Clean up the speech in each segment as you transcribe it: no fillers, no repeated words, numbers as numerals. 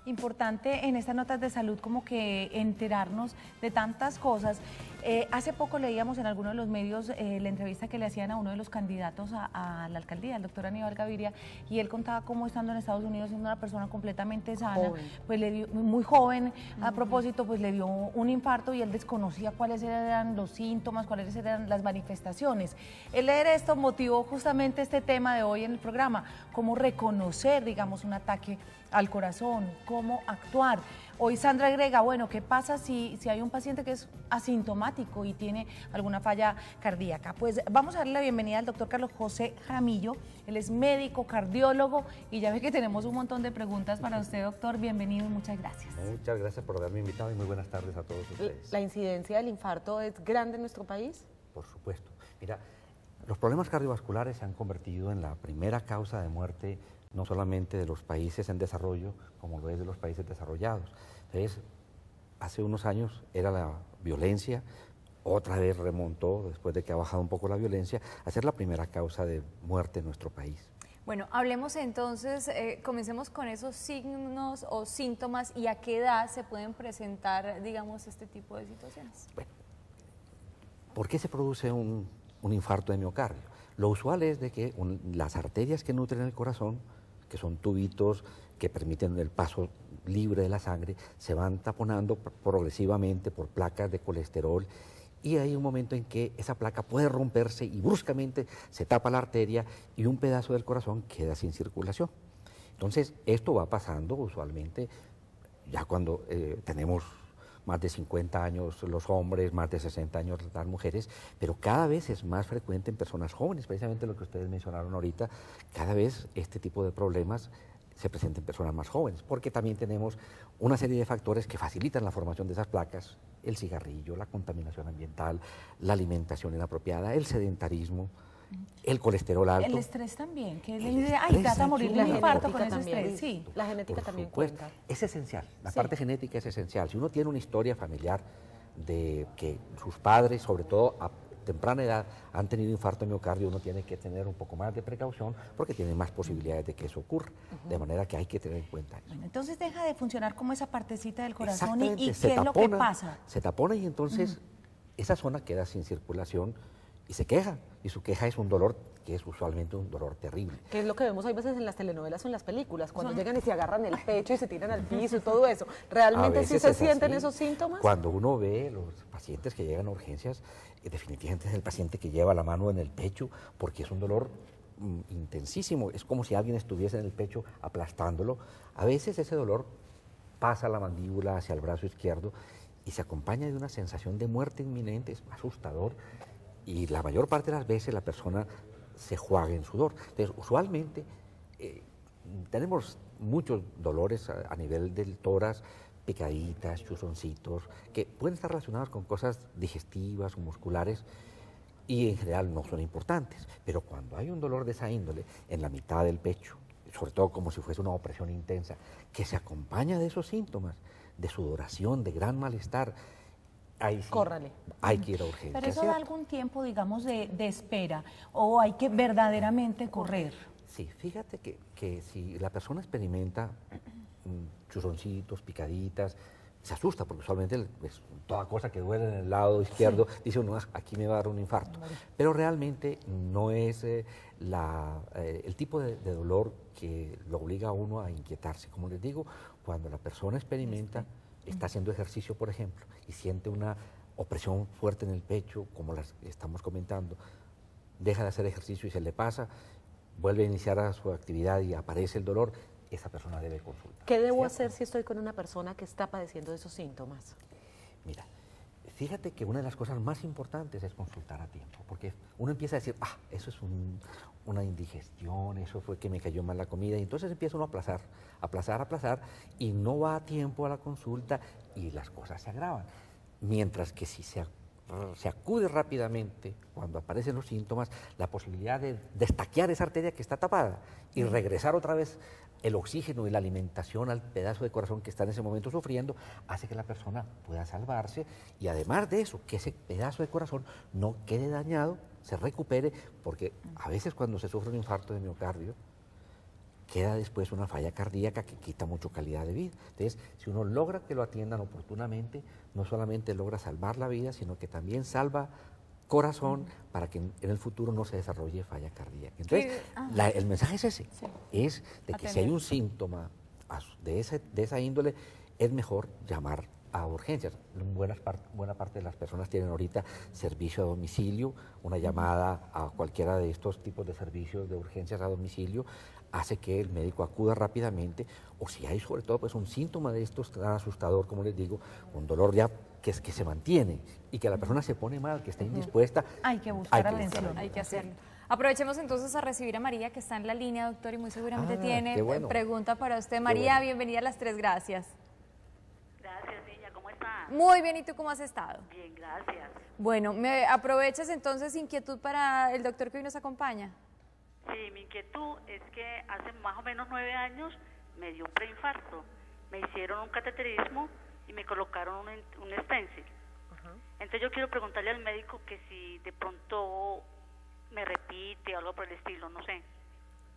Importante en estas notas de salud como que enterarnos de tantas cosas. Hace poco leíamos en algunos de los medios la entrevista que le hacían a uno de los candidatos a la alcaldía, el doctor Aníbal Gaviria, y él contaba cómo estando en Estados Unidos siendo una persona completamente sana, pues le dio, muy joven, a propósito, pues le dio un infarto y él desconocía cuáles eran los síntomas, cuáles eran las manifestaciones. El leer esto motivó justamente este tema de hoy en el programa, cómo reconocer, digamos, un ataque al corazón, cómo actuar. Hoy Sandra agrega, bueno, ¿qué pasa si hay un paciente que es asintomático y tiene alguna falla cardíaca? Pues vamos a darle la bienvenida al doctor Carlos José Jaramillo. Él es médico, cardiólogo, y ya ve que tenemos un montón de preguntas para usted, doctor. Bienvenido y muchas gracias. Muchas gracias por haberme invitado y muy buenas tardes a todos ustedes. ¿La incidencia del infarto es grande en nuestro país? Por supuesto. Mira, los problemas cardiovasculares se han convertido en la primera causa de muerte no solamente de los países en desarrollo, como lo es de los países desarrollados. Entonces, hace unos años era la violencia, otra vez remontó, después de que ha bajado un poco la violencia, a ser la primera causa de muerte en nuestro país. Bueno, hablemos entonces, comencemos con esos signos o síntomas y a qué edad se pueden presentar, digamos, este tipo de situaciones. Bueno, ¿por qué se produce un infarto de miocardio? Lo usual es de que las arterias que nutren el corazón, que son tubitos que permiten el paso libre de la sangre, se van taponando progresivamente por placas de colesterol, y hay un momento en que esa placa puede romperse y bruscamente se tapa la arteria y un pedazo del corazón queda sin circulación. Entonces, esto va pasando usualmente ya cuando tenemos más de 50 años los hombres, más de 60 años las mujeres, pero cada vez es más frecuente en personas jóvenes, precisamente lo que ustedes mencionaron ahorita, cada vez este tipo de problemas se presentan en personas más jóvenes, porque también tenemos una serie de factores que facilitan la formación de esas placas: el cigarrillo, la contaminación ambiental, la alimentación inapropiada, el sedentarismo, el colesterol alto. El estrés también, que le dice, ay, te vas a morir de un infarto con ese estrés. Sí. La genética también cuenta. Es esencial, la parte genética es esencial. Si uno tiene una historia familiar de que sus padres, sobre todo a temprana edad, han tenido infarto de miocardio, uno tiene que tener un poco más de precaución porque tiene más posibilidades de que eso ocurra. De manera que hay que tener en cuenta eso. Bueno, entonces deja de funcionar como esa partecita del corazón y ¿qué se es lo que pasa? Se tapona y entonces esa zona queda sin circulación y se queja, y su queja es un dolor que es usualmente un dolor terrible. Que es lo que vemos a veces en las telenovelas o en las películas, cuando llegan y se agarran el pecho y se tiran al piso y todo eso. ¿Realmente sí se sienten esos síntomas? Cuando uno ve los pacientes que llegan a urgencias, definitivamente es el paciente que lleva la mano en el pecho, porque es un dolor intensísimo, es como si alguien estuviese en el pecho aplastándolo. A veces ese dolor pasa a la mandíbula hacia el brazo izquierdo y se acompaña de una sensación de muerte inminente, es asustador, y la mayor parte de las veces la persona se juega en sudor. Entonces, usualmente tenemos muchos dolores a nivel del tórax, picaditas, chuzoncitos, que pueden estar relacionados con cosas digestivas o musculares y en general no son importantes. Pero cuando hay un dolor de esa índole en la mitad del pecho, sobre todo como si fuese una opresión intensa, que se acompaña de esos síntomas, de sudoración, de gran malestar, ahí sí, córrale. Hay que ir a urgencias. Pero eso da algún tiempo, digamos, de espera, o hay que verdaderamente correr. Sí, fíjate que si la persona experimenta chuzoncitos, picaditas, se asusta, porque usualmente toda cosa que duele en el lado izquierdo, dice uno, aquí me va a dar un infarto. Pero realmente no es el tipo de dolor que lo obliga a uno a inquietarse. Como les digo, cuando la persona experimenta, está haciendo ejercicio, por ejemplo, y siente una opresión fuerte en el pecho, como las estamos comentando, deja de hacer ejercicio y se le pasa, vuelve a iniciar su actividad y aparece el dolor, esa persona debe consultar. ¿Qué debo hacer si estoy con una persona que está padeciendo de esos síntomas? Mira, fíjate que una de las cosas más importantes es consultar a tiempo, porque uno empieza a decir, eso es una indigestión, eso fue que me cayó mal la comida, y entonces empieza uno a aplazar, y no va a tiempo a la consulta y las cosas se agravan. Mientras que si se acude rápidamente cuando aparecen los síntomas, la posibilidad de destaquear esa arteria que está tapada y regresar otra vez el oxígeno y la alimentación al pedazo de corazón que está en ese momento sufriendo, hace que la persona pueda salvarse, y además de eso, que ese pedazo de corazón no quede dañado se recupere, porque a veces cuando se sufre un infarto de miocardio, queda después una falla cardíaca que quita mucho calidad de vida. Entonces, si uno logra que lo atiendan oportunamente, no solamente logra salvar la vida, sino que también salva corazón para que en el futuro no se desarrolle falla cardíaca. Entonces, el mensaje es ese, es de que si hay un síntoma de esa índole, es mejor llamar a urgencias. Buena parte de las personas tienen ahorita servicio a domicilio, una llamada a cualquiera de estos tipos de servicios de urgencias a domicilio hace que el médico acuda rápidamente, o si hay sobre todo pues un síntoma de estos tan asustador, como les digo, un dolor ya que se mantiene y que la persona se pone mal, que está indispuesta, hay que buscar atención. Hay que hacerlo. Aprovechemos entonces a recibir a María, que está en la línea, doctor, y muy seguramente tiene qué bueno. pregunta para usted. María, bienvenida a Las Tres, gracias. Gracias, niña, ¿cómo está? Muy bien, ¿y tú cómo has estado? Bien, gracias. Bueno, ¿me aprovechas entonces inquietud para el doctor que hoy nos acompaña? Sí, mi inquietud es que hace más o menos 9 años me dio un preinfarto. Me hicieron un cateterismo y me colocaron un stencil. Entonces yo quiero preguntarle al médico que si de pronto me repite o algo por el estilo, no sé.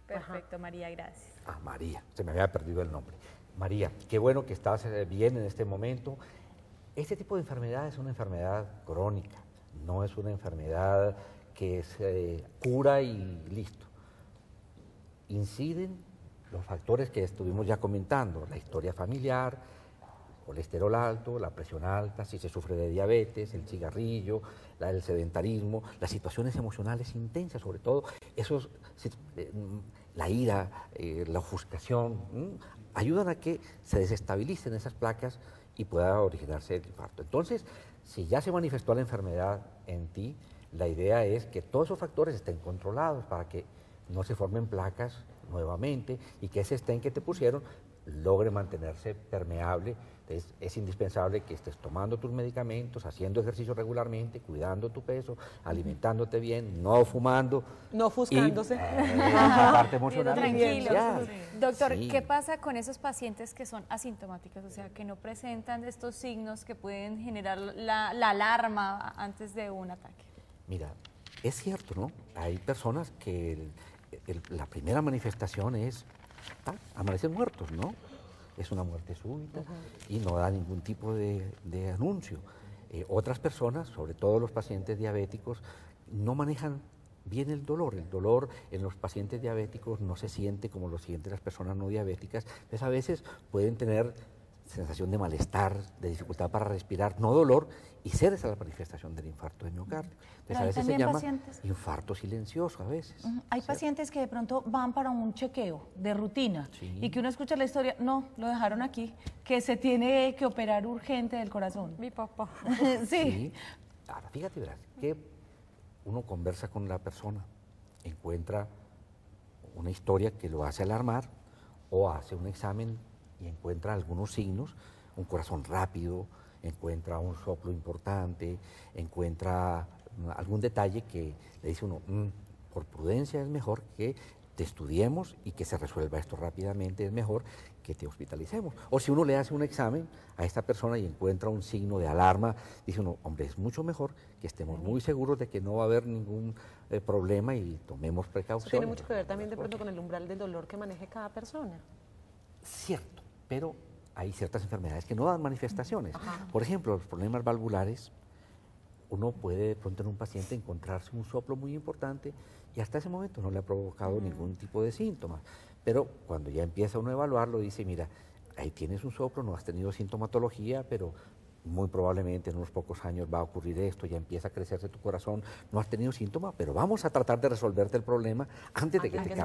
Perfecto, María, gracias. María, se me había perdido el nombre. María, qué bueno que estás bien en este momento. Este tipo de enfermedad es una enfermedad crónica, no es una enfermedad que se cura y listo. Inciden los factores que estuvimos ya comentando, la historia familiar, colesterol alto, la presión alta, si se sufre de diabetes, el cigarrillo, el sedentarismo, las situaciones emocionales intensas, sobre todo, la ira, la ofuscación, ayudan a que se desestabilicen esas placas y pueda originarse el infarto. Entonces, si ya se manifestó la enfermedad en ti, la idea es que todos esos factores estén controlados para que no se formen placas nuevamente y que ese stent que te pusieron logre mantenerse permeable. Entonces, es indispensable que estés tomando tus medicamentos, haciendo ejercicio regularmente, cuidando tu peso, alimentándote bien, no fumando. No ofuscándose. La parte emocional es Tranquilo. esencial. Doctor, Sí. ¿qué pasa con esos pacientes que son asintomáticos? O sea, que no presentan estos signos que pueden generar la alarma antes de un ataque. Mira, es cierto, ¿no? Hay personas que la primera manifestación es amanecer muertos, ¿no? Es una muerte súbita y no da ningún tipo de anuncio. Otras personas, sobre todo los pacientes diabéticos, no manejan bien el dolor. El dolor en los pacientes diabéticos no se siente como lo sienten las personas no diabéticas. Entonces, a veces pueden tener sensación de malestar, de dificultad para respirar, no dolor, y ser esa la manifestación del infarto de miocardio. Entonces, a veces se llama infarto silencioso, a veces. Hay ¿cierto? pacientes que de pronto van para un chequeo de rutina Sí. y que uno escucha la historia, no, lo dejaron aquí, que se tiene que operar urgente del corazón. Mi papá. Sí. Ahora, fíjate, verás, que uno conversa con la persona, encuentra una historia que lo hace alarmar o hace un examen y encuentra algunos signos, un corazón rápido, encuentra un soplo importante, encuentra algún detalle que le dice uno, por prudencia es mejor que te estudiemos y que se resuelva esto rápidamente, es mejor que te hospitalicemos. O si uno le hace un examen a esta persona y encuentra un signo de alarma, dice uno, hombre, es mucho mejor que estemos muy seguros de que no va a haber ningún problema y tomemos precauciones. Eso tiene mucho que ver también de pronto con el umbral del dolor que maneje cada persona. Cierto, pero hay ciertas enfermedades que no dan manifestaciones. Por ejemplo, los problemas valvulares, uno puede de pronto en un paciente encontrarse un soplo muy importante y hasta ese momento no le ha provocado ningún tipo de síntomas. Pero cuando ya empieza uno a evaluarlo, dice, mira, ahí tienes un soplo, no has tenido sintomatología, pero muy probablemente en unos pocos años va a ocurrir esto, ya empieza a crecerse tu corazón, no has tenido síntomas, pero vamos a tratar de resolverte el problema antes de que te cause.